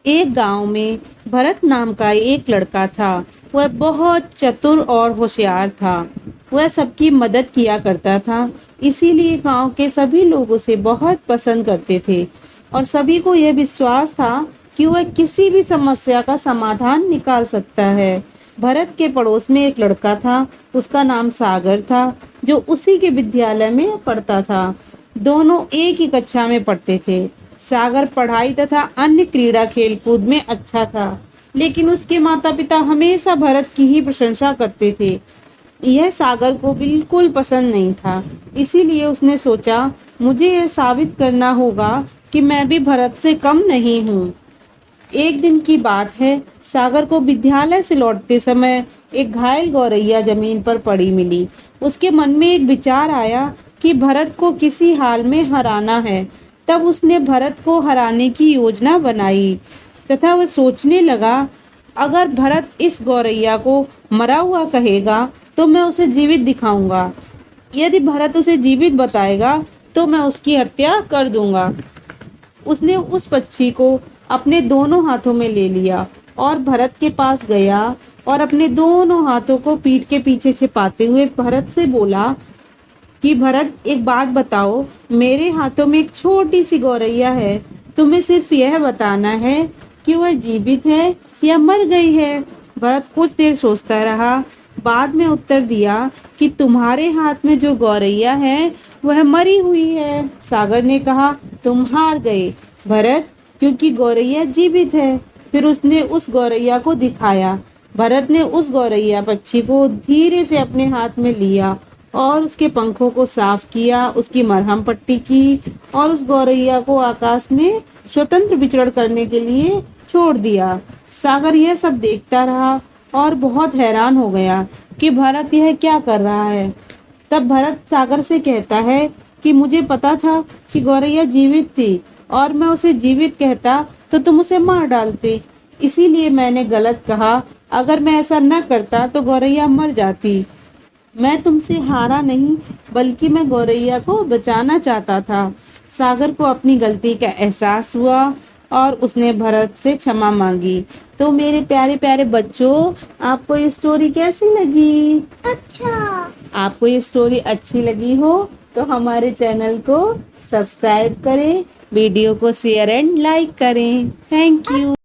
एक गांव में भरत नाम का एक लड़का था। वह बहुत चतुर और होशियार था। वह सबकी मदद किया करता था, इसीलिए गांव के सभी लोग उसे बहुत पसंद करते थे और सभी को यह विश्वास था कि वह किसी भी समस्या का समाधान निकाल सकता है। भरत के पड़ोस में एक लड़का था, उसका नाम सागर था, जो उसी के विद्यालय में पढ़ता था। दोनों एक ही कक्षा में पढ़ते थे। सागर पढ़ाई तथा अन्य क्रीड़ा खेलकूद में अच्छा था, लेकिन उसके माता पिता हमेशा भरत की ही प्रशंसा करते थे। यह सागर को बिल्कुल पसंद नहीं था, इसीलिए उसने सोचा मुझे यह साबित करना होगा कि मैं भी भरत से कम नहीं हूँ। एक दिन की बात है, सागर को विद्यालय से लौटते समय एक घायल गौरैया जमीन पर पड़ी मिली। उसके मन में एक विचार आया कि भरत को किसी हाल में हराना है। तब उसने भरत को हराने की योजना बनाई तथा वह सोचने लगा, अगर भरत इस गौरैया को मरा हुआ कहेगा तो मैं उसे जीवित दिखाऊंगा। यदि भरत उसे जीवित बताएगा तो मैं उसकी हत्या कर दूंगा। उसने उस पक्षी को अपने दोनों हाथों में ले लिया और भरत के पास गया और अपने दोनों हाथों को पीठ के पीछे छिपाते हुए भरत से बोला कि भरत, एक बात बताओ, मेरे हाथों में एक छोटी सी गौरैया है। तुम्हें सिर्फ यह बताना है कि वह जीवित है या मर गई है। भरत कुछ देर सोचता रहा, बाद में उत्तर दिया कि तुम्हारे हाथ में जो गौरैया है वह मरी हुई है। सागर ने कहा, तुम हार गए भरत, क्योंकि गौरैया जीवित है। फिर उसने उस गौरैया को दिखाया। भरत ने उस गौरैया पक्षी को धीरे से अपने हाथ में लिया और उसके पंखों को साफ किया, उसकी मरहम पट्टी की और उस गौरैया को आकाश में स्वतंत्र विचरण करने के लिए छोड़ दिया। सागर यह सब देखता रहा और बहुत हैरान हो गया कि भरत यह क्या कर रहा है। तब भरत सागर से कहता है कि मुझे पता था कि गौरैया जीवित थी और मैं उसे जीवित कहता तो तुम उसे मार डालते, इसीलिए मैंने गलत कहा। अगर मैं ऐसा न करता तो गौरैया मर जाती। मैं तुमसे हारा नहीं, बल्कि मैं गौरैया को बचाना चाहता था। सागर को अपनी गलती का एहसास हुआ और उसने भरत से क्षमा मांगी। तो मेरे प्यारे प्यारे बच्चों, आपको ये स्टोरी कैसी लगी? अच्छा। आपको ये स्टोरी अच्छी लगी हो तो हमारे चैनल को सब्सक्राइब करें, वीडियो को शेयर एंड लाइक करें। Thank you.